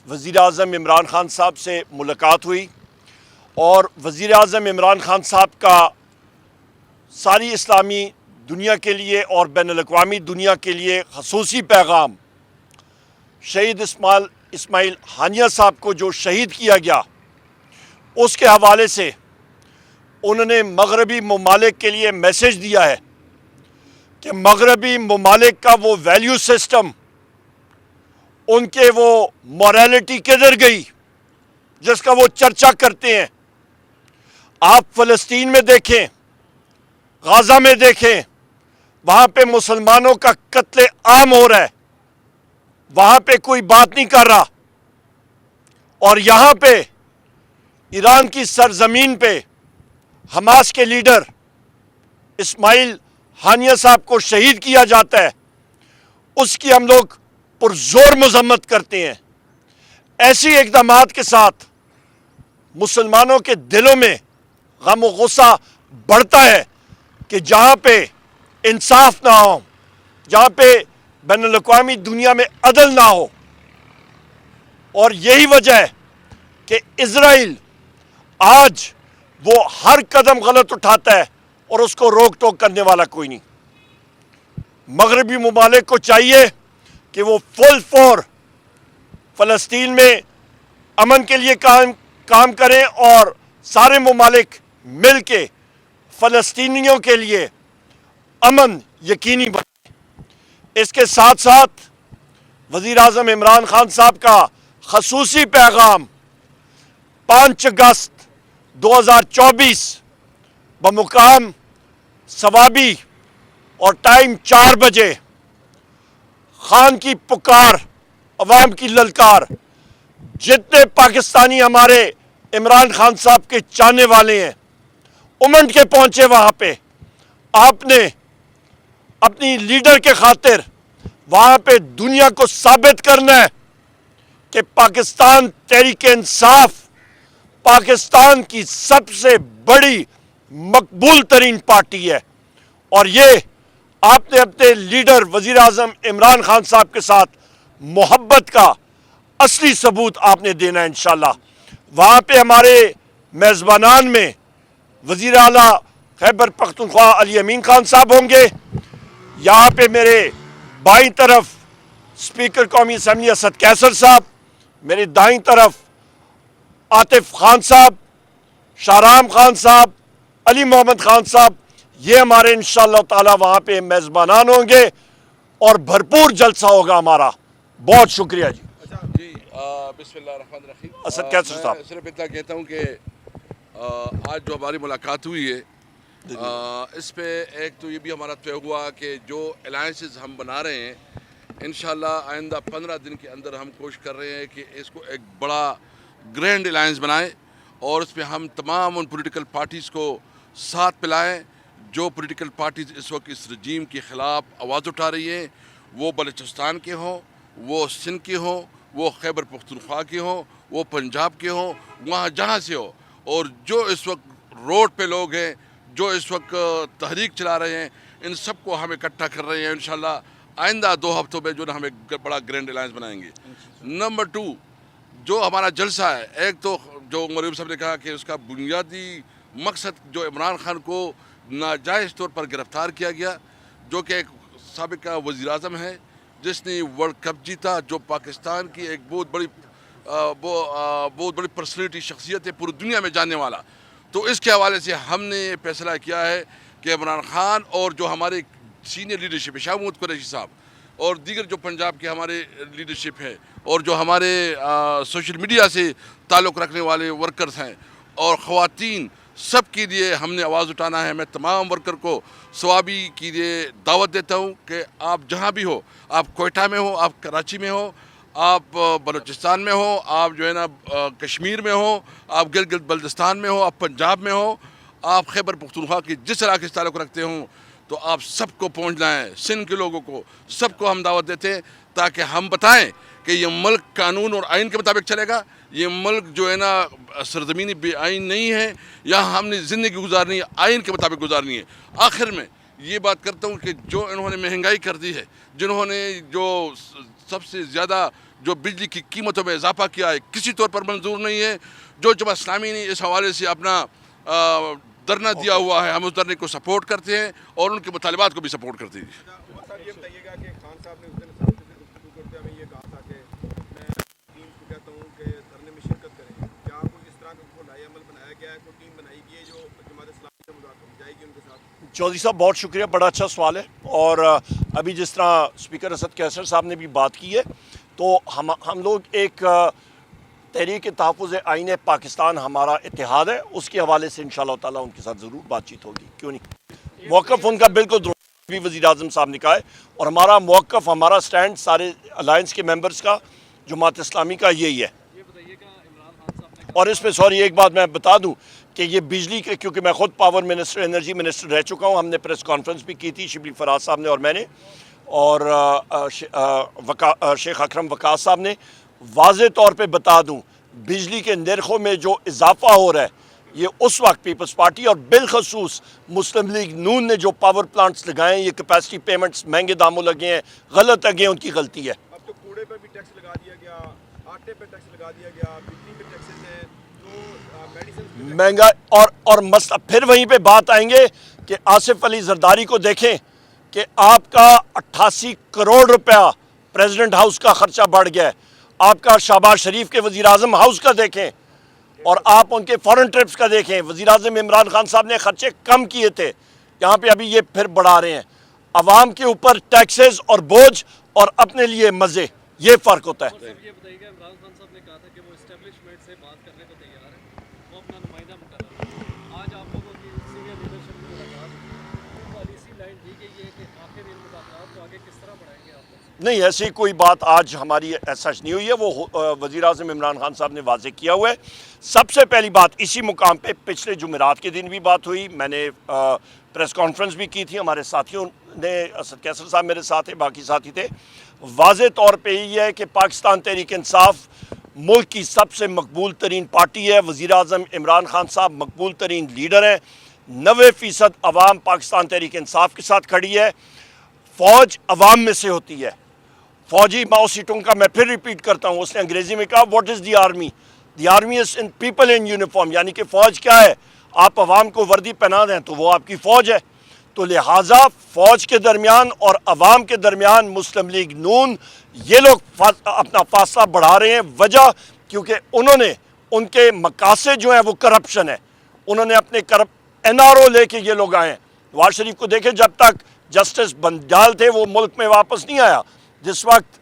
وزیر اعظم عمران خان صاحب سے ملاقات ہوئی اور وزیر اعظم عمران خان صاحب کا ساری اسلامی دنیا کے لیے اور بین الاقوامی دنیا کے لیے خصوصی پیغام شہید اسماعیل ہانیہ صاحب کو جو شہید کیا گیا اس کے حوالے سے انہوں نے مغربی ممالک کے لیے میسیج دیا ہے کہ مغربی ممالک کا وہ ویلیو سسٹم، ان کے وہ موریلٹی کدھر گئی جس کا وہ چرچا کرتے ہیں۔ آپ فلسطین میں دیکھیں، غزہ میں دیکھیں، وہاں پہ مسلمانوں کا قتل عام ہو رہا ہے، وہاں پہ کوئی بات نہیں کر رہا، اور یہاں پہ ایران کی سرزمین پہ حماس کے لیڈر اسماعیل ہانیہ صاحب کو شہید کیا جاتا ہے، اس کی ہم لوگ پرزور مذمت کرتے ہیں۔ ایسی اقدامات کے ساتھ مسلمانوں کے دلوں میں غم و غصہ بڑھتا ہے کہ جہاں پہ انصاف نہ ہو، جہاں پہ بین الاقوامی دنیا میں عدل نہ ہو، اور یہی وجہ ہے کہ اسرائیل آج وہ ہر قدم غلط اٹھاتا ہے اور اس کو روک ٹوک کرنے والا کوئی نہیں۔ مغربی ممالک کو چاہیے کہ وہ فل فور فلسطین میں امن کے لیے کام کریں اور سارے ممالک مل کے فلسطینیوں کے لیے امن یقینی بنائیں۔ اس کے ساتھ ساتھ وزیر اعظم عمران خان صاحب کا خصوصی پیغام 5 اگست 2024 بمقام صوابی اور ٹائم 4 بجے، خان کی پکار، عوام کی للکار، جتنے پاکستانی ہمارے عمران خان صاحب کے چاہنے والے ہیں امنڈ کے پہنچے وہاں پہ۔ آپ نے اپنی لیڈر کے خاطر وہاں پہ دنیا کو ثابت کرنا ہے کہ پاکستان تحریک انصاف پاکستان کی سب سے بڑی مقبول ترین پارٹی ہے، اور یہ آپ نے اپنے لیڈر وزیر اعظم عمران خان صاحب کے ساتھ محبت کا اصلی ثبوت آپ نے دینا ہے انشاءاللہ۔ وہاں پہ ہمارے میزبانان میں وزیر اعلیٰ خیبر پختونخوا علی امین خان صاحب ہوں گے، یہاں پہ میرے بائیں طرف اسپیکر قومی اسمبلی اسد کیسر صاحب، میرے دائیں طرف عاطف خان صاحب، شاہرام خان صاحب، علی محمد خان صاحب، یہ ہمارے انشاءاللہ تعالی وہاں پہ میزبانان ہوں گے اور بھرپور جلسہ ہوگا ہمارا۔ بہت شکریہ جی۔ جی بسم اللہ الرحمن الرحیم۔ اسد کیسر صاحب، میں صرف اتنا کہتا ہوں کہ آج جو ہماری ملاقات ہوئی ہے اس پہ ایک تو یہ بھی ہمارا طے ہوا کہ جو الائنسز ہم بنا رہے ہیں انشاءاللہ آئندہ 15 دن کے اندر ہم کوشش کر رہے ہیں کہ اس کو ایک بڑا گرینڈ الائنس بنائیں، اور اس پہ ہم تمام ان پولیٹیکل پارٹیز کو ساتھ پلائیں جو پولیٹیکل پارٹیز اس وقت اس رجیم کے خلاف آواز اٹھا رہی ہیں، وہ بلوچستان کے ہوں، وہ سندھ کے ہوں، وہ خیبر پختونخوا کے ہوں، وہ پنجاب کے ہوں، وہاں جہاں سے ہو، اور جو اس وقت روڈ پہ لوگ ہیں، جو اس وقت تحریک چلا رہے ہیں، ان سب کو ہم اکٹھا کر رہے ہیں۔ انشاءاللہ آئندہ 2 ہفتوں میں جو ہم ایک بڑا گرینڈ الائنس بنائیں گے۔ نمبر 2 جو ہمارا جلسہ ہے، ایک تو جو مریم صاحب نے کہا کہ اس کا بنیادی مقصد جو عمران خان کو ناجائز طور پر گرفتار کیا گیا، جو کہ ایک سابق وزیر اعظم ہے جس نے ورلڈ کپ جیتا، جو پاکستان کی ایک بہت بڑی پرسنالٹی شخصیت ہے پوری دنیا میں جاننے والا، تو اس کے حوالے سے ہم نے یہ فیصلہ کیا ہے کہ عمران خان اور جو ہمارے سینئر لیڈرشپ ہے، شاہ محمود قریشی صاحب اور دیگر جو پنجاب کے ہمارے لیڈرشپ ہیں، اور جو ہمارے سوشل میڈیا سے تعلق رکھنے والے ورکرز ہیں اور خواتین، سب کے لیے ہم نے آواز اٹھانا ہے۔ میں تمام ورکر کو ثوابی کے لیے دعوت دیتا ہوں کہ آپ جہاں بھی ہو، آپ کوئٹہ میں ہو، آپ کراچی میں ہو، آپ بلوچستان میں ہو، آپ جو ہے نا کشمیر میں ہو، آپ گلگت بلتستان میں ہو، آپ پنجاب میں ہو، آپ خیبر پختونخوا کی جس علاقے سے تعلق رکھتے ہوں، تو آپ سب کو پہنچنا ہے، سندھ کے لوگوں کو، سب کو ہم دعوت دیتے ہیں تاکہ ہم بتائیں کہ یہ ملک قانون اور آئین کے مطابق چلے گا، یہ ملک جو ہے نا سرزمینی بے آئین نہیں ہے، یہاں ہم نے زندگی گزارنی ہے، آئین کے مطابق گزارنی ہے۔ آخر میں یہ بات کرتا ہوں کہ جو انہوں نے مہنگائی کر دی ہے، جنہوں نے جو سب سے زیادہ جو بجلی کی قیمتوں میں اضافہ کیا ہے کسی طور پر منظور نہیں ہے. جو جماعت اسلامی نے اس حوالے سے اپنا دھرنا دیا ہوا ہے, ہم اس دھرنے کو سپورٹ کرتے ہیں اور ان کے مطالبات کو بھی سپورٹ کرتے ہیں. یہ بتائیے گا کہ خان صاحب نے اس دن صحافیوں سے گفتگو کرتے ہمیں یہ کہا تھا کہ میں ٹیم کو کہتا ہوں کہ دھرنے میں شرکت کریں. کیا کوئی اس طرح کا کوئی نیا عمل بنایا گیا ہے, کوئی ٹیم بنائی گئی ہے جو جماعت اسلامی سے مذاکرات جائے گی ان کے ساتھ؟ چودھری صاحب بہت شکریہ, بڑا اچھا سوال ہے. اور ابھی جس طرح اسپیکر اسد کیسر صاحب نے بھی بات کی ہے, تو ہم لوگ ایک تحریک تحفظ آئین پاکستان ہمارا اتحاد ہے, اس کے حوالے سے انشاءاللہ تعالیٰ ان کے ساتھ ضرور بات چیت ہوگی. کیوں نہیں, موقف ان کا بالکل درست بھی وزیر اعظم صاحب نے کہا ہے, اور ہمارا موقف, ہمارا سٹینڈ سارے الائنس کے ممبرز کا, جماعت اسلامی کا یہی ہے. اور اس پہ سوری ایک بات میں بتا دوں کہ یہ بجلی کے, کیونکہ میں خود پاور منسٹر, انرجی منسٹر رہ چکا ہوں, ہم نے پریس کانفرنس بھی کی تھی, شبلی فراز صاحب نے اور میں نے, اور شیخ اکرم وقاص صاحب نے. واضح طور پہ بتا دوں, بجلی کے نرخوں میں جو اضافہ ہو رہا ہے یہ اس وقت پیپلز پارٹی اور بالخصوص مسلم لیگ نون نے جو پاور پلانٹس لگائے ہیں, یہ کیپیسٹی پیمنٹس مہنگے داموں لگے ہیں, غلط لگے ہیں, ان کی غلطی ہے. اب تو کوڑے پہ بھی ٹیکس لگا دیا گیا, آٹے پہ ٹیکس لگا دیا گیا, بجلی پہ ٹیکسز ہیں, تو میڈیسن مہنگا اور مسئلہ پھر وہیں پہ بات آئیں گے کہ آصف علی زرداری کو دیکھیں کہ آپ کا 88 کروڑ روپیہ پریزیڈنٹ ہاؤس کا خرچہ بڑھ گیا ہے. آپ کا شہباز شریف کے وزیر اعظم ہاؤس کا دیکھیں, اور آپ ان کے فورن ٹرپس کا دیکھیں. وزیر اعظم عمران خان صاحب نے خرچے کم کیے تھے, یہاں پہ ابھی یہ پھر بڑھا رہے ہیں. عوام کے اوپر ٹیکسز اور بوجھ اور اپنے لیے مزے, یہ فرق ہوتا ہے. یہ بتائیے گا, عمران خان صاحب نے کہا تھا کہ وہ اسٹیبلشمنٹ سے بات کرنے کو تیار ہے, وہ اپنا نمائندہ مقرر ہے. آج آپ لوگوں کی سینئر لیڈرشپ کی ملاقات, پالیسی لائن دی گئی ہے کہ آخر ان مذاکرات کو آگے کس طرح بڑھائیں گے آپ لوگ؟ نہیں, ایسی کوئی بات آج ہماری سچ نہیں ہوئی ہے. وہ وزیر اعظم عمران خان صاحب نے واضح کیا ہوا ہے. سب سے پہلی بات اسی مقام پہ پچھلے جمعرات کے دن بھی بات ہوئی, میں نے پریس کانفرنس بھی کی تھی, ہمارے ساتھیوں نے, اسد کیسر صاحب میرے ساتھ ہیں, باقی ساتھی تھے. واضح طور پہ یہ ہے کہ پاکستان تحریک انصاف ملک کی سب سے مقبول ترین پارٹی ہے. وزیر اعظم عمران خان صاحب مقبول ترین لیڈر ہیں. 90% عوام پاکستان تحریک انصاف کے ساتھ کھڑی ہے. فوج عوام میں سے ہوتی ہے. فوجی ماؤ سیٹوں کا میں پھر ریپیٹ کرتا ہوں, اس نے انگریزی میں کہا what is the army, the army is in people in uniform, یعنی کہ فوج کیا ہے, آپ عوام کو وردی پہنا دیں تو وہ آپ کی فوج ہے. تو لہٰذا فوج کے درمیان اور عوام کے درمیان مسلم لیگ نون یہ لوگ اپنا فاصلہ بڑھا رہے ہیں. وجہ کیونکہ انہوں نے, ان کے مقاصد جو ہیں وہ کرپشن ہے. انہوں نے اپنے NRO لے کے یہ لوگ آئے ہیں. نواز شریف کو دیکھیں, جب تک جسٹس بنجال تھے وہ ملک میں واپس نہیں آیا. جس وقت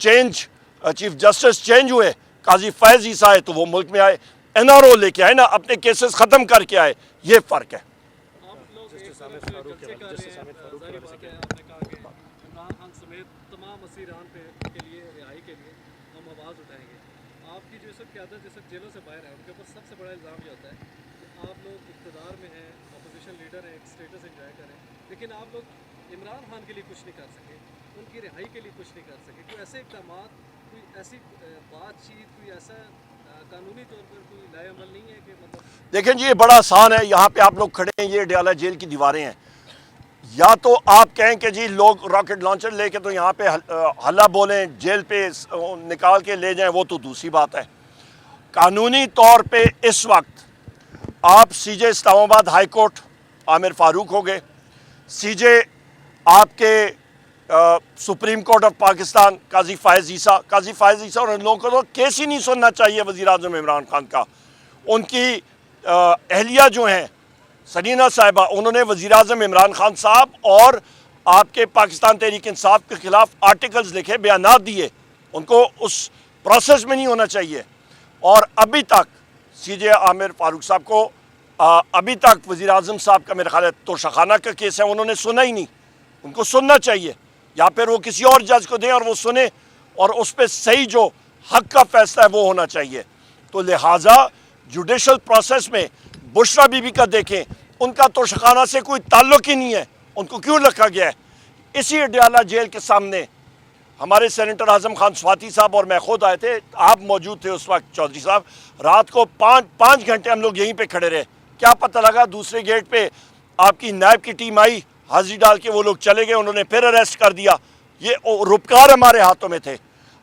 چیف جسٹس چینج ہوئے, قاضی فیض عیسیٰ آئے تو وہ ملک میں آئے, NRO لے کے آئے نا, اپنے کیسز ختم کر کے آئے. یہ فرق ہے. آپ لوگ ایک جلسے کر رہے ہیں, ظاہر بات ہے, آپ نے کہا کہ عمران خان سمیت تمام اسیران کے لیے, رہائی کے لیے ہم آواز اٹھائیں گے. آپ کی جو اس وقت قیادت جس وقت جیلوں سے باہر ہے, ان کے اوپر سب سے بڑا الزام یہ ہوتا ہے کہ آپ لوگ اقتدار میں ہیں, اپوزیشن لیڈر ہیں, ایک اسٹیٹس انجوائے کریں, لیکن آپ لوگ عمران خان کے لیے کچھ نہیں کر سکے, ان کی رہائی کے لیے کچھ نہیں کر سکے. کوئی ایسے اقدامات, کوئی ایسی بات چیت, کوئی ایسا قانونی طور پر کوئی لائے عمل نہیں ہے کہ مطلب؟ دیکھیں جی, یہ بڑا آسان ہے. یہاں پہ آپ لوگ کھڑے ہیں, یہ ڈیالہ جیل کی دیواریں ہیں. یا تو آپ کہیں کہ جی لوگ راکٹ لانچر لے کے تو یہاں پہ ہلا بولیں, جیل پہ نکال کے لے جائیں, وہ تو دوسری بات ہے. قانونی طور پہ اس وقت آپ سی جے اسلام آباد ہائی کورٹ عامر فاروق ہو گئے, سی جے آپ کے سپریم کورٹ آف پاکستان قاضی فائز عیسیٰ اور ان لوگوں کو تو کیس ہی نہیں سننا چاہیے وزیر اعظم عمران خان کا. ان کی اہلیہ جو ہیں سنینا صاحبہ, انہوں نے وزیر اعظم عمران خان صاحب اور آپ کے پاکستان تحریک انصاف کے خلاف آرٹیکلز لکھے, بیانات دیے. ان کو اس پروسیس میں نہیں ہونا چاہیے. اور ابھی تک سی جے عامر فاروق صاحب کو ابھی تک وزیر اعظم صاحب کا میرا خیال ہے توشخانہ کا کیس ہے, انہوں نے سنا ہی نہیں. ان کو سننا چاہیے, یا پھر وہ کسی اور جج کو دیں اور وہ سنیں, اور اس پہ صحیح جو حق کا فیصلہ ہے وہ ہونا چاہیے. تو لہٰذا جوڈیشل پروسیس میں بشرا بی بی کا دیکھیں, ان کا توشخانہ سے کوئی تعلق ہی نہیں ہے, ان کو کیوں رکھا گیا ہے؟ اسی اڈیالہ جیل کے سامنے ہمارے سینیٹر اعظم خان سواتی صاحب اور میں خود آئے تھے, آپ موجود تھے اس وقت چودھری صاحب. رات کو 5 گھنٹے ہم لوگ یہیں پہ کھڑے رہے. کیا پتہ لگا دوسرے گیٹ پہ آپ کی نائب کی ٹیم آئی, حاضری ڈال کے وہ لوگ چلے گئے, انہوں نے پھر اریسٹ کر دیا. یہ روپکار ہمارے ہاتھوں میں تھے.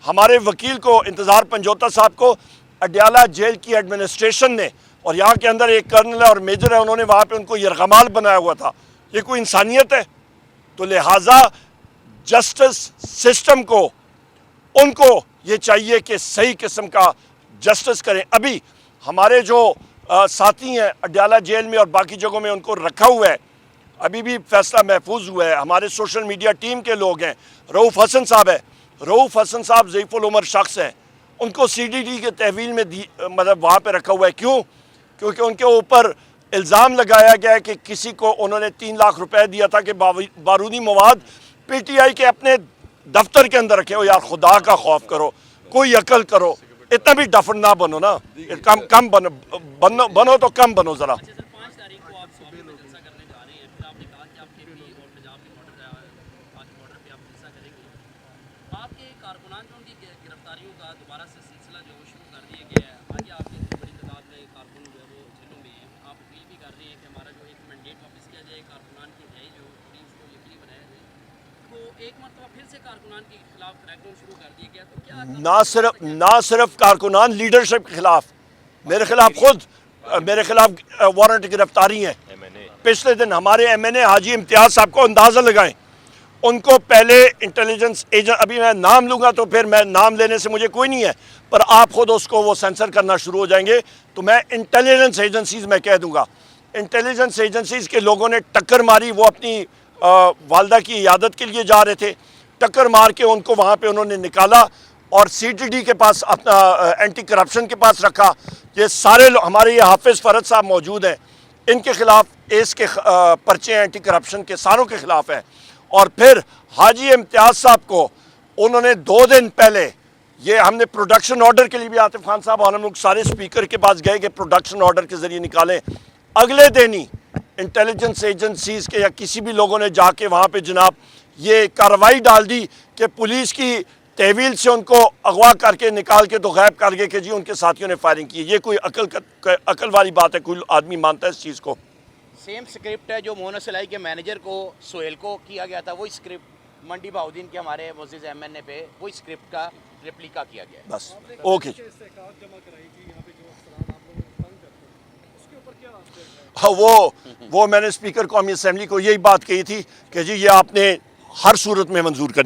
ہمارے وکیل کو انتظار پنجوتا صاحب کو اڈیالہ جیل کی ایڈمنسٹریشن نے، اور یہاں کے اندر ایک کرنل ہے اور میجر ہے، انہوں نے وہاں پہ ان کو یرغمال بنایا ہوا تھا. یہ کوئی انسانیت ہے؟ تو لہٰذا جسٹس سسٹم کو، ان کو یہ چاہیے کہ صحیح قسم کا جسٹس کریں. ابھی ہمارے جو ساتھی ہیں اڈیالہ جیل میں اور باقی جگہوں میں، ان کو رکھا ہوا ہے، ابھی بھی فیصلہ محفوظ ہوا ہے. ہمارے سوشل میڈیا ٹیم کے لوگ ہیں، رؤوف حسن صاحب ہے، رؤوف حسن صاحب ضعیف العمر شخص ہیں، ان کو سی ڈی ڈی کے تحویل میں مطلب وہاں پہ رکھا ہوا ہے. کیوں؟ کیونکہ ان کے اوپر الزام لگایا گیا ہے کہ کسی کو انہوں نے 3 لاکھ روپے دیا تھا کہ بارودی مواد پی ٹی آئی کے اپنے دفتر کے اندر رکھے ہو. یار خدا کا خوف کرو، کوئی عقل کرو، اتنا بھی ڈفن نہ بنو نا، کم بنو تو کم بنو ذرا. 5 تاریخ کو آپ سوابی میں جلسہ کرنے جا رہے ہیں، پھر آپ نے کہا کہ آپ کے پی اور پنجاب کے بارڈر پہ آپ جلسہ کریں گے. آپ کے کارکنان جو ان کی گرفتاریوں کا دوبارہ سے سلسلہ جو ہے وہ شروع کر دیا گیا ہے. آگے آپ کے بڑی تعداد میں کارکن جو ہے وہ جیلوں میں ہیں. آپ اپیل بھی کر رہے ہیں کہ ہمارا جو ایک مینڈیٹ واپس کیا جائے، کارکنان کی رہائی جو تھوڑی اس کو یقینی بنایا جائے. تو ایک مرتبہ پھر سے کارکنان کے خلاف کریک ڈاؤن شروع کر دیا گیا. تو کیا نہ صرف کارکنان، لیڈرشپ کے خلاف، میرے خلاف خود میرے خلاف وارنٹ گرفتاری ہیں. پچھلے دن ہمارے ایم این اے حاجی امتیاز صاحب کو اندازہ لگائیں، ان کو پہلے انٹیلیجنس ایجنٹ، ابھی میں نام لوں گا تو پھر میں نام لینے سے مجھے کوئی نہیں ہے، پر آپ خود اس کو وہ سینسر کرنا شروع ہو جائیں گے تو میں انٹیلیجنس ایجنسیز میں کہہ دوں گا. انٹیلیجنس ایجنسیز کے لوگوں نے ٹکر ماری، وہ اپنی والدہ کی عیادت کے لیے جا رہے تھے، ٹکر مار کے ان کو وہاں پہ انہوں نے نکالا اور سی ٹی ڈی کے پاس اپنا اینٹی کرپشن کے پاس رکھا. یہ سارے ہمارے یہ حافظ فرد صاحب موجود ہیں، ان کے خلاف اس کے پرچے اینٹی کرپشن کے ساروں کے خلاف ہیں. اور پھر حاجی امتیاز صاحب کو انہوں نے 2 دن پہلے، یہ ہم نے پروڈکشن آرڈر کے لیے بھی عاطف خان صاحب اور ہم لوگ سارے اسپیکر کے پاس گئے کہ پروڈکشن آرڈر کے ذریعے نکالیں. اگلے دن ہی انٹیلیجنس ایجنسیز کے یا کسی بھی لوگوں نے جا کے وہاں پہ جناب یہ کارروائی ڈال دی کہ پولیس کی تحویل سے ان کو اغوا کر کے نکال کے تو غائب کر گئے کہ جی ان کے ساتھیوں نے فائرنگ کی. یہ کوئی عقل والی بات ہے؟ کوئی آدمی مانتا ہے اس چیز کو؟ سیم اسکرپٹ ہے جو مونا سلائی کے مینیجر کو سہیل کو کیا گیا تھا، وہی اسکرپٹ منڈی بہاؤدین کے ہمارے معزز ایم این اے پہ وہی اسکرپٹ کا ریپلیکا کیا گیا ہے. بس اوکے. استحقاق جمع کرائی تھی یہاں پہ جو افسران آپ لوگوں کو تنگ کرتے ہیں، اس کے اوپر کیا آپ سے وہ میں نے اسپیکر قومی اسمبلی کو یہی بات کہی تھی کہ جی یہ آپ نے ہر صورت میں منظور کرنی